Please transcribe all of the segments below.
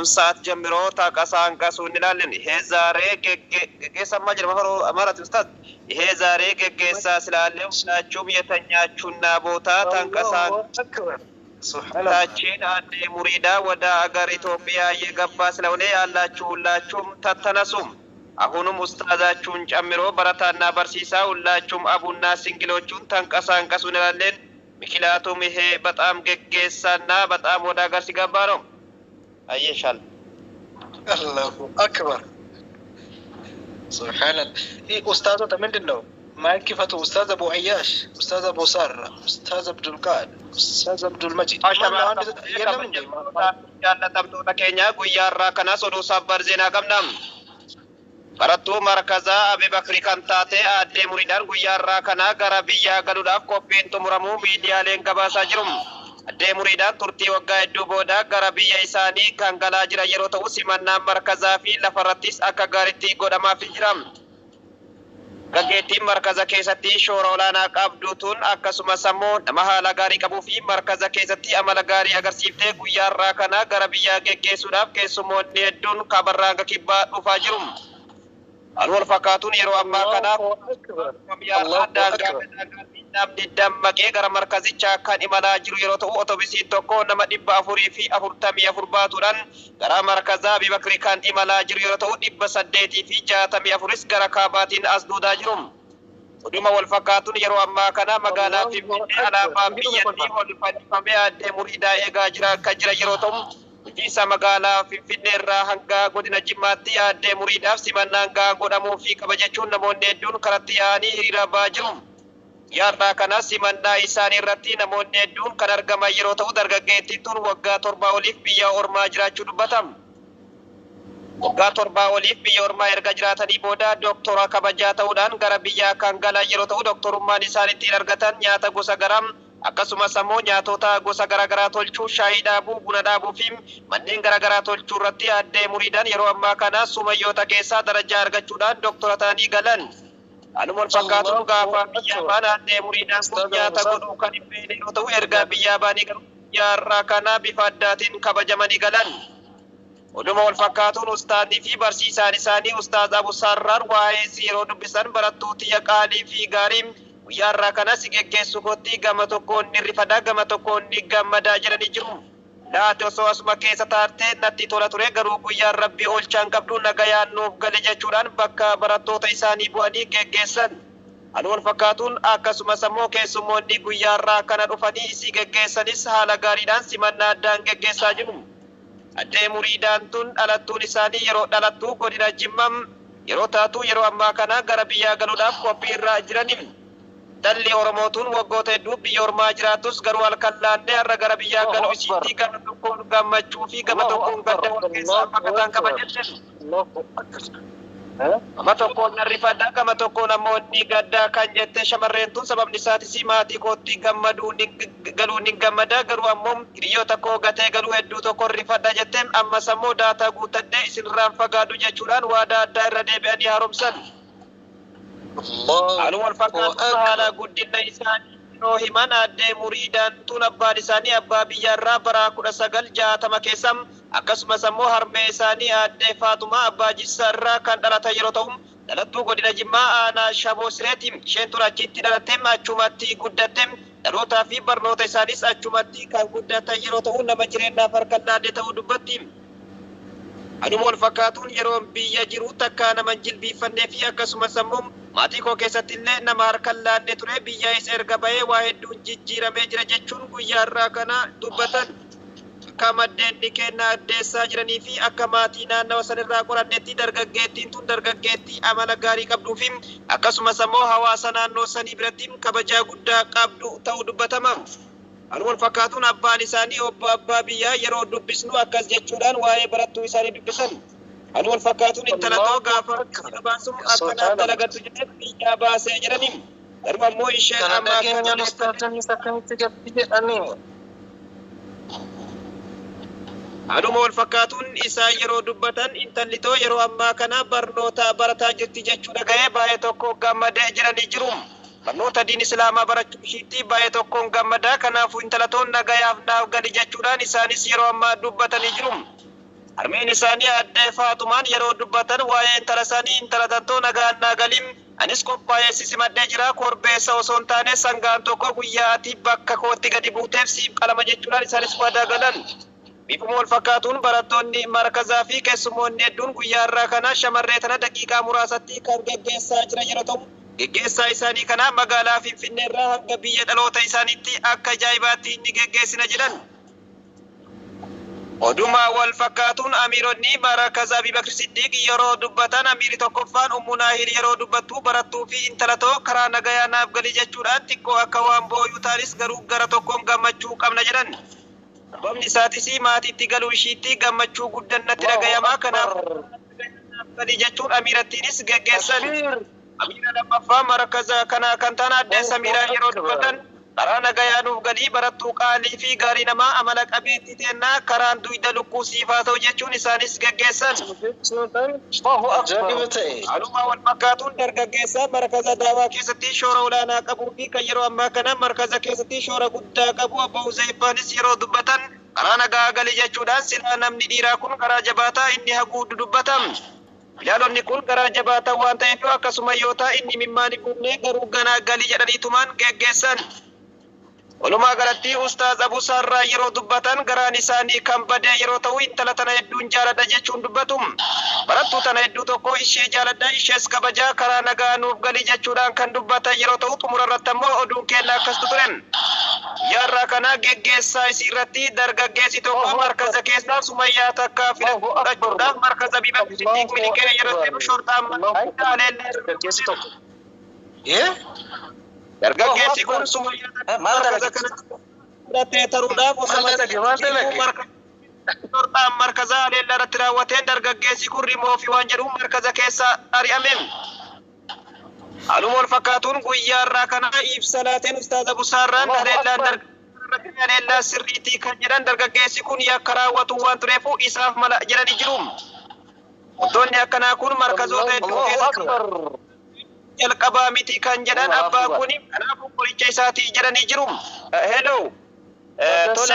kun saat jemiro taqasan qasun ilaalen hezare geggeessa majra amarat ustad hezare geggeessa silaalle ulaachum yetanyachuna boota tanqasan subhanallahi ade murida wada agar Ethiopia የገባ ስለሆነ ያላችሁ ሁላችሁም ተተነሱም አሁንም ኡስታዛችሁን ጨምሮ በረታና በርሲሳ ሁላችሁም አቡና ሲንግሎቹን ተንቀሳቀሱ እንላለን ምክንያቱም ይሄ በጣም ገገሳና በጣም ወደ አገር ሲገባ ነው አይሻል አላሁ አክበር ሱብሃንአላህ ይህ ኡስታዙ ምንድነው ማይክፈቱ ኡስታዝ አቡ አያሽ ኡስታዝ አቡ ሳራ ኡስታዝ አብዱል ቃድ ኡስታዝ አብዱል መጂድ ያለ ተብቶ ተከኛ ጉያራ ከና ሶዶ ሰበር ዜና ቀምናም በረቱ መርከዛ አቢበክሪ ካንታቴ አዴ ሙሪዳን ጉያራ ከና ገራቢያ ገሉዳፍ ኮፒንቱ ሙራሙ ሚዲያሌን ገባሳ ጅሩም አዴ ሙሪዳን ቱርቲ ወጋ ሄዱ ቦዳ ገራቢያ ኢሳኒ ካንገላ ጅራ የሮ ተው ሲመና መርከዛ ፊ ለፈረቲስ አካጋሪቲ ጎዳማ ፊጅራም ገጌቲ መርከዛ ኬሰቲ ሾሮላና ቀብዱቱን አከሱማ ሰሞ ማሃላ ጋሪ ቀቡ ፊ መርከዛ ኬሰቲ አመላ ጋሪ አገርሲፍቴ ጉያራ ከና ገራቢያ ገጌሱዳፍ ኬሱሞኒ ሄዱን ካበራንገ ኪባ ዱፋ ጅሩም alwal fakatun yero amma kana namni dammaqee gara markazicha kan imala jiru yeroo ta'u otobisiin tokko nama 444 baatuudhaan gara markaza Abibakri kan imala jiru yeroo ta'u 864 gara kaabaatiin as duudaa jiru oduma wal fakkaatuun yeroo ammaa kana magaalaa Finfinnee alaabaa biyyattii ol fannifamee addee muriidaa eegaa jira kan jira yeroo ta'u Jisa magala Finfinnee irraa hanga godina Jimmaatti addee muriidaaf simannaan godhamuu fi kabajachuun namoonni hedduun karatti yaa'anii hiriira ba'aa jiru. Yaadhaa kanas simannaa isaanii irratti namoonni hedduun kan argaman yeroo ta'u dargaggeettiin tun waggaa 7 oliif biyya ormaa jiraachuu dubbatama. Waggaa 7 oliif biyya ormaa erga jiraatanii booda doktora kabajaa ta'uudhaan gara biyyaa kan galan yeroo ta'u doktorummaan isaaniitiin argatan nyaata gosa garam akkasumas ammoo nyaatota gosa garaagaraa tolchuu shaayii dhaabuu buna dhaabuu fi manneen garaagaraa tolchuu irratti addee muriidaan yeroo ammaa kana sumayyoota keessaa darajaa argachuudhaan doktora ta'anii galan. Anuma wal fakkaatuun gaafa biyyaa baan addee muriidaan kun nyaata godhuu kan hin beekne yoo ta'u erga biyyaa baanii guyyaarraa kana bifa addaatiin kabajamanii galan. Oduma wal fakkaatuun ustaadii fi barsiisaan isaanii ustaaz Abu Sarrar waa'ee yeroo dubbisan barattooti yaqaalii fi gaariin Yarra kana sigeggeessu kotti gama tokkoon ni rifada gama tokkoon ni gammadaa jedhanii jiru. Laati osoo asuma keessa taatee natti tola ture garuu guyyaan rabbii oolchaan qabdu nagayaan nuuf gale jechuudhaan bakka barattoota isaanii bu'anii geggeessan. Anuma wal fakkaatuun akkasumas ammoo keessummoonni guyyaarraa kana dhufanii isii geggeessanis haala gaariidhaan simannaa addaan geggeessaa jiru. Addee muriidaan tun dhalattuun isaanii yeroo dhalattuu godina Jimmaa yeroo taatu yeroo ammaa kana gara biyyaa galuudhaaf qophii irra jiraniif. Dalli Oromootun waggoota hedduu biyya ormaa jiraatus garuu halkan laannee har'a gara biyyaa galuu isiitti gama tokkoon gammachuu fi gama tokkoon gadda wal keessaa fakkataan kabajatten. Gama tokkoon narrifadhaa gama tokkoon ammoo inni gaddaa kan jette shamarreen tun sababni isaatis maatii kootti gammaduu galuu ni gammadaa garuu ammoo hiriyoota koo gatee galuu hedduu tokko rifadha jetteen ammas ammoo daataa guuttadhee isinirraan fagaadhu jechuudhaan waadaa addaa irra deebi'anii haaromsan. Alum wal fakkaatu haala guddina isaanii yeroo himan addee muriidaan tun abbaan isaanii abbaa biyyarraa bara 1960 keessa akkasumas ammoo harmee isaanii addee Faatumaa abbaa Jissarraa kan dhalatan yeroo ta'u dhalattuu godina Jimmaa aanaa Shaboo Sireeti isheen tun achitti dhalattee achumatti guddatte dhalootaa fi barnoota isaaniis achumatti kan guddatan yeroo ta'u nama jireenyaaf harkaan dhaadde ta'uu dubbatti. Anuma wal fakkaatuun yeroo biyya jiru takka nama jilbiifannee fi akkasumas ammoo maatii koo keessatti illee nama harkaan laannee ture biyya isa erga bahee waa hedduun jijjiiramee jira jechuun guyyaarraa kana dubbatan. Akka maddeen ni kennaa addeessaa jiranii fi akka maatii naannawa sanirraa qoranneetti dargaggeettiin tun dargaggeettii amala gaarii qabduu fi akkasumas ammoo hawaasa naannoo sanii biratti kabajaa guddaa qabdu ta'uu dubbatama. Anuma wal fakkaatuun abbaan isaanii obbo Abbaa Biyyaa yeroo dubbisnu akkas jechuudhaan waa'ee barattuu isaanii dubbisan. Anuma wal fakkaatuun intala ta'uu gaafa baasuun akkanaa dalagattu jedhee biyyaa baasee jedhaniin. Garuu ammoo isheen ammaa Anuma wal fakkaatuun isaa yeroo dubbatan intalli too yeroo ammaa kana barnoota barataa jirti jechuudha ga'ee baay'ee tokko gammadee jiranii jiru. Barnoota diin Islaamaa barachuu ishiitti baay'ee tokkoon gammadaa kanaafuu intalatoon nagayaaf naaf gali jechuudhaan isaanis yeroo ammaa dubbatanii jiru. harmeen isaanii adde Faatumaan yeroo dubbatan waa'ee intala isaanii intala tattoo nagaan naagalim anis qophaa'ee sisimadhee jira korbeessa osoo hin taane sangaan tokko guyyaatti bakka kootti gadi buuteef siif qalama jechuudhaan isaanis waadaa galan. Bifuma wal fakkaatuun barattoonni markazaa fi keessummoonni hedduun guyyaa irraa kana shamarree tana daqiiqaa muraasatti kan geggeessaa jira yeroo ta'u geggeessaa isaanii kana magaalaa Finfinnee irraa hanga biyya dhaloota isaaniitti akka ajaa'ibaatti inni geggeessina jedhan. Oduma wal fakkaatuun amiironni markazaa Abubakar Siddiq yeroo dubbatan amiiri tokkoffaan Ummu Naahil yeroo dubbattu barattuu fi intalatoo karaa nagayaa naaf galii jechuudhaan xiqqoo akka waan booyuu taanis garuu gara tokkoon gammachuu qabna jedhan. Sababni isaatis maatiitti galuu ishiitti gammachuu guddaan natti dhagayamaa kanaaf galii jechuun amiirattiinis geggeessan. Amiira lammaffaa markaza kana kan ta'an adde Samiraa yeroo dubbatan karaa nagayaa nuuf galii barattuu qaalii fi gaarii namaa amala qabeettii teennaa karaan duyda lukkuu siifaa ta'u jechuun isaanis geggeessan. Haaluma wal fakkaatuun dargaggeessaa markaza daawaa keessatti shoora olaanaa qabuu fi kan yeroo ammaa kana markaza keessatti shoora guddaa qabu Abbo Huzeefaanis yeroo dubbatan karaa nagaa galii jechuudhaan silaa namni dhiiraa kun karaa jabaataa inni haguudu dubbatam. Ilaalonni kun karaa jabaataa waan ta'eef akkasuma yoo ta'e inni mimmaan hin gubne garuu ganaa galii jedhaniitumaan geggeessan. Walumaa galatti Ustaaz Abu Sarraa yeroo dubbatan garaan isaanii kan badee yeroo ta'u intala tana hedduun jaaladha jechuun dubbatum. Barattuu tana hedduu tokko ishee jaaladha ishees kabajaa karaa nagaa nuuf galii jechuudhaan kan dubbatan yeroo ta'u xumura irratti ammoo oduun kennaa akkas turen. Yarraa kana geggeessaa isii irratti dargaggeessi tokko markaza keessaa Sumayyaa takka fudhachuudhaaf markaza Abubakar Siddiq miliqee yeroo ta'u shortaan dargaggeessi kun Sumayyaa markaza kanatti fudhatee taruudhaaf shortaan markaza aleellaa irratti raawwateen dargaggeessi kun rimoo fi waan jedhuun markaza keessaa ari'ame. Haaluma wal fakkaatuun guyyaa irraa kana ibsa laateen Ustaaz Abu Sarraan aleellaa sirriitii kan jedhan dargaggeessi kun yakka raawwatu waan tureefu isaaf mala jedhanii jiru. Wantoonni akkanaa kun markazoota hedduu keessatti jalqabaa miti kan jedhan abbaa kun kanaafuu qoricha isaatii jedhanii jiru. Hello. Tole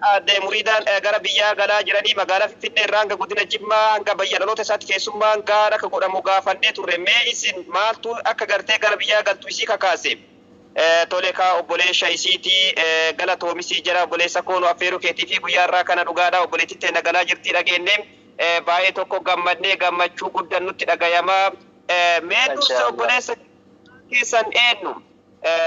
adde Muriidaan gara biyyaa galaa jiranii magaalaa Finfinnee irraa hanga godina Jimmaa hanga bayya dhaloota isaatti keessummaan gaara akka godhamu gaafannee turre mee isin maaltu akka gartee gara biyyaa galtu isii kakaase? Tole obboleessa isiitii galatoomisii jira obboleessa koonu affeeruu keetii fi guyyaa irraa kana dhugaadha obboleettii teenya galaa jirtii dhageenye baay'ee tokko gammadnee gammachuu guddaan nutti dhagayamaa mee dursa obboleessa keessan eenyu?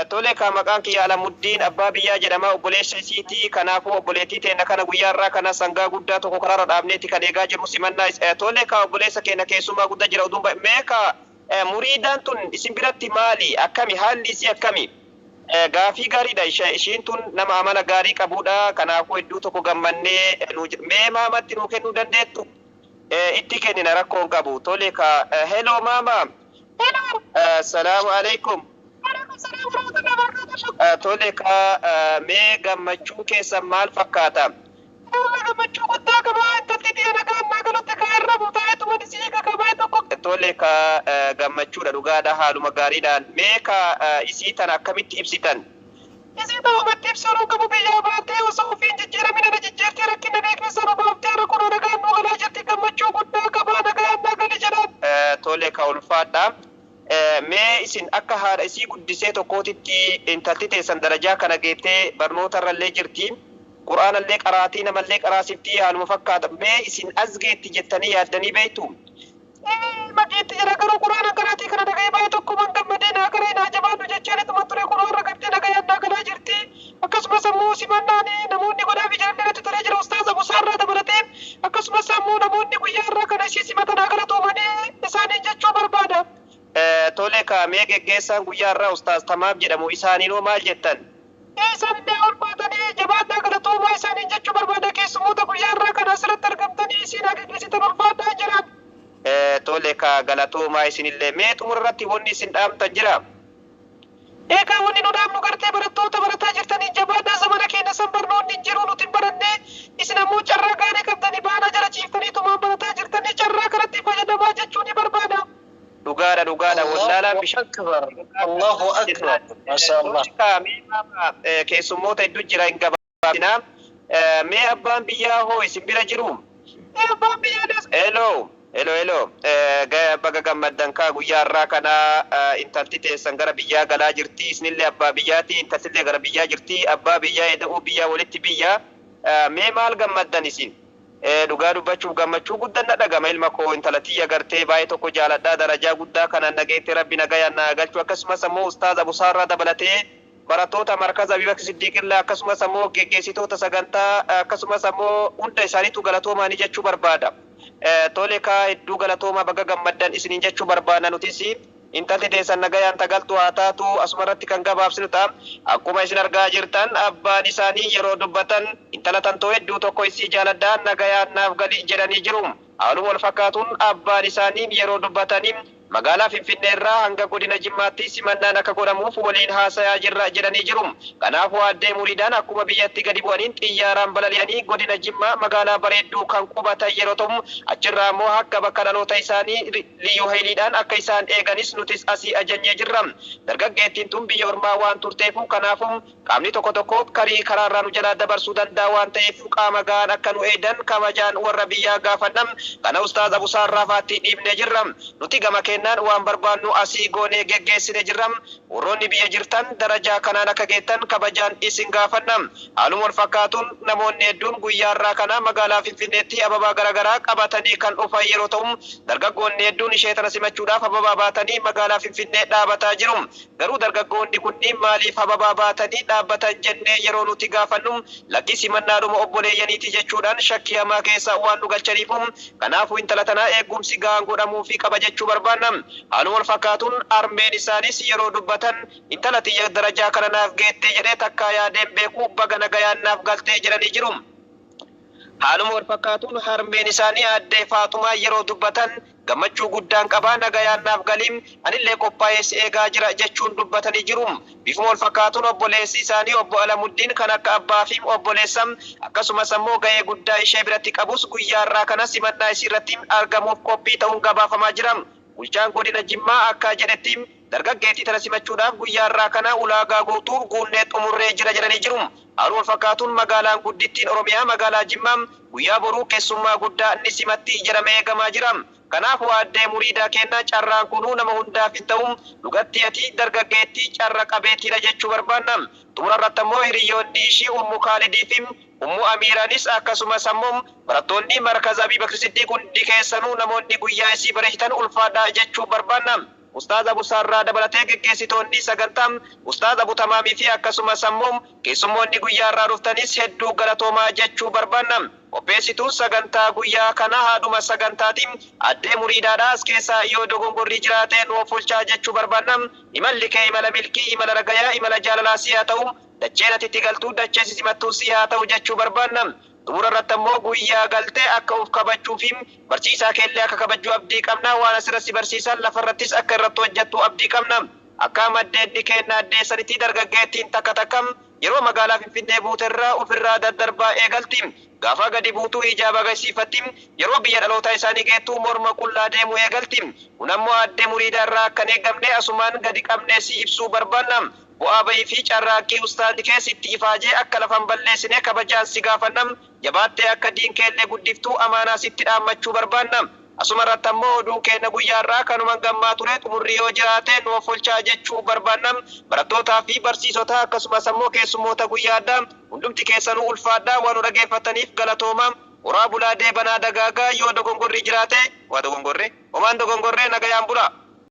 Tole maqaan kiyya Alamuddin abbaa biyyaa jedhama obboleessa isiitii kanaafuu obboleettii teenya kana guyyaa irraa kana sangaa guddaa tokko karaarra dhaabneetti kan eegaa jirru simannaa tole obboleessa keenya keessumaa guddaa jira oduun mee Muriidaan tun isin biratti maali akkami haalli isii akkami? Gaafii gaariidha ishiin tun nama amala gaarii qabudha kanaafuu hedduu tokko gammannee mee maamatti nuu kennuu dandeettu? Itti kennina rakkoon qabu tole hello maama. Salaamu alaikum. Tole mee gammachuu keessan maal fakkaata? Gammachuu guddaa qabaa intalli dhiira gaannaa galatti kaarra butaa'etu wani siiqa qabaa tokko. Tole gammachuudha dhugaadha haaluma gaariidhaan mee isii tana akkamitti ibsitan? Isii ta'umatti ibsuu qabu biyyaa baatee osoo ofiin jijjiiramina na jijjiirtee rakkina beeknisa nu baaftee rakkoo nagaannoo galaa jirti gammachuu guddaa qabaa nagaannaa gali jedhan. Tole ulfaadha. Mee isin akka haadha isii guddisee tokkootitti intalti teessan darajaa kana geettee barnoota irrallee jirti quraanallee qaraatii namallee qaraasiftii haaluma fakkaata mee isin as geetti jettanii yaaddanii beektu? Mageetti jira garuu quraana qaraatii kana dhaga'ee baay'ee tokko man gammadee naa garee naa jabaadhu jechaan ittuma ture kunoo irra gartee dhagayannaa galaa jirti akkasumas ammoo simannaan namoonni godhaa fi jiran irratti turee jira Ustaaz Abu Sarraa dabalatee akkasumas ammoo namoonni guyyaa irraa kana ishee simatanaa galatoomanii isaaniin jechuu barbaada. Tole mee geggeessaan guyyaa irraa Ustaaz Tamaam jedhamu isaaniinoo maal jettan? Isaanillee olmaatanii jabaadhaa galatoomaa isaaniin jechuu barbaada keessummoota guyyaa irraa kana asirratti argamtanii isiin geggeessitan ulfaadhaa jiran. Tole galatoomaa isinillee mee xumura irratti wanni isin dhaamtan jira? Eegaa wanni nu dhaamnu gartee barattoota barataa jirtanii jabaadhaa zamana keenya san barnoonni hin jiru nuti hin baranne isin ammoo carraa gaarii qabdanii baanaa jala ciiftanii tumaan barataa jirtanii carraa kanatti fayyadamaa jechuu ni barbaada. dhugaadha wallaalaan bishaan Allahu akbar masha Allah keessummoota hedduu jira hin gabaabina mee abbaan biyyaa hoo isin bira jiru? Abbaan biyyaa das. Hello. Hello. Baga gammaddan kaa guyyaa irraa kana intalti teessan gara biyyaa galaa jirti. Isinillee abbaa biyyaati. Intaltillee gara biyyaa jirti. Abbaa biyyaa eda'uu biyyaa walitti biyyaa. Mee maal gammaddan isin? Dhugaa dubbachuuf gammachuu guddaan na dhagama ilma koo intalatiyya agartee baay'ee tokko jaaladhaa darajaa guddaa kanaan nageettee rabbi nagayaan na galchu akkasumas ammoo ustaaz Abusaarraa dabalatee barattoota markaza Abubakar Siddiqillee akkasumas ammoo geggeessitoota sagantaa akkasumas ammoo hunda isaaniitu galatoomaanii jechuu barbaada. Tole kaa hedduu galatoomaa baga gammaddan isiniin jechuu barbaadna nutis intalti teessan nagayaan tagaltu haa taatu asumarratti kan gabaabsinu ta'a. Akkuma isin argaa jirtan abbaan isaanii yeroo dubbatan intala tantoo hedduu tokko isii jaaladhaan nagayaan naaf gali jedhanii jiru. Haaluma wal fakkaatuun abbaan isaanii yeroo dubbatanii magaalaa Finfinnee irraa hanga godina Jimmaatti simannaan akka godhamuuf waliin haasayaa jirra jedhanii jiru. Kanaafuu addee muriidhaan akkuma biyyatti gadi bu'aniin xiyyaaraan balali'anii godina Jimmaa magaalaa bareedduu kan qubatan yeroo ta'u achirraa immoo akka bakka dhaloota isaanii liyyuu hayiliidhaan akka isaan eeganis nutis asii ajajnee jirra. Dargaggeettiin tun biyya ormaa waan turteefu kanaafuu qaamni tokko karaarraa nu jalaa dabarsuu danda'a waan ta'eef qaama gahaan akka nu eedan kabajaan warra biyyaa gaafannam. Kana ustaaz Abusaarraa faatti dhiibnee jirra. Nuti gama kennaan waan barbaannu asii goonee geggeessine jirra. Warroonni biyya jirtan darajaa kanaan akka geettan kabajaan isin gaafannam. Haaluma wal fakkaatuun namoonni hedduun guyyaarraa kana magaalaa Finfinneetti ababaa garaagaraa qabatanii kan dhufan yeroo ta'u dargaggoonni hedduun ishee tana simachuudhaaf ababaa baatanii magaalaa Finfinnee dhaabataa jiru. Garuu dargaggoonni kunniin maaliif ababaa baatanii dhaabbatan jennee yeroo nuti gaafannu lakkii simannaadhuma obboleeyyaniiti jechuudhaan shakkii hamaa keessa waan nu galchaniifu kanaafuu intala tanaa eegumsi gahaan godhamuu fi qaba jechuu barbaanna. Haaluma wal fakkaatuun armeen isaanis yeroo dubbatan intala tiyya darajaa kana naaf geettee jedhee takkaa yaadeen beeku baga nagayaan naaf galtee jedhanii jiru. Haaluma wal fakkaatuun harmeen isaanii addee Faatumaa yeroo dubbatan gammachuu guddaan qabaa nagayaan naaf galiin anillee qophaa'ee si eegaa jira jechuun dubbatanii jiru. Bifuma wal fakkaatuun obboleessi isaanii obbo Alamuddiin kan akka abbaa fi obboleessam akkasumas ammoo gahee guddaa ishee biratti qabus guyyaarraa kana simannaa isiirratti argamuuf qophii ta'uun gabaafamaa jira. Bulchaan godina Jimmaa akka jedhetti dargaggeettii tana simachuudhaaf guyyaarraa kana ulaagaa guutuu guunnee xumurree jira jedhanii jiru. Haaluma wal fakkaatuun magaalaan guddittiin Oromiyaa magaalaa Jimmaa guyyaa boruu keessummaa guddaa ni simatti jedhamee eegamaa jira. Kanaafuu addee muriidaa kennaa carraan kunuu nama hundaaf hin ta'u dhugatti ati dargaggeettii carra qabeettiidha jechuu barbaanna. Xumurarratti ammoo hiriyoonni ishii Ummu Khaalidii fi Ummu Amiiraanis akkasumas ammoo barattoonni markaza Abubakar Siddiq hundi keessanuu namoonni guyyaa isii bareechitan ulfaadhaa jechuu barbaanna. Ustaaz Abusaarraa dabalatee geggeessitoonni sagantaa Ustaaz Abu Tamaamii fi akkasumas ammoo keessummoonni guyyaarraa dhuftanis hedduu galatoomaa jechuu barbaanna. Qopheessituun sagantaa guyyaa kana haadhuma sagantaatiin addee muriidaadhaa as keessaa yoo dogongorri jiraate nuuf bulchaa jechuu barbaanna. Imalli kee imala milkii, imala ragayaa, imala jaalalaa si haa ta'u, dacheen atitti galtuu, dachee simattuu si haa ta'u jechuu barbaanna. Xumurarratti ammoo guyyaa galtee akka of kabajuu fi barsiisaa keellee akka kabajuu abdii qabna. Waan asirratti barsiisan lafarrattis akka irratti hojjettu abdii qabna. Akka maddeen kennaa addee sanitti dargaggeettiin takka yeroo magaalaa Finfinnee buuterraa ofirraa daddarbaa eegalti. Gaafa gadi buutuu ijaaba agarsiifatti yeroo biyya dhaloota isaanii geettuu morma qullaa deemuu eegalti. Kun ammoo addee muriidaarraa akkan eegamne asumaan gadi qabnee si ibsuu barbaanna. Bu'aa bahii fi carraaqqii ustaazi keessatti ifaajee akka lafan balleessine kabajaan si gaafannam. Jabaattee akka diinkeellee guddiftuu amaanaa sitti dhaammachuu barbaanna. Asumarratti ammoo oduu keenya guyyaarraa kanuman gammaa ture xumurri yoo jiraate nuuf bulchaa jechuu barbaannam. Barattootaa fi barsiisota akkasumas ammoo keessummoota guyyaadhaa hundumti keessanuu ulfaadhaa waan dhaggeeffataniif galatooma. Horaa bulaa deebanaa dagaagaa yoo dogongorri jiraate waa dogongorre homaan dogongorree nagayaan bula.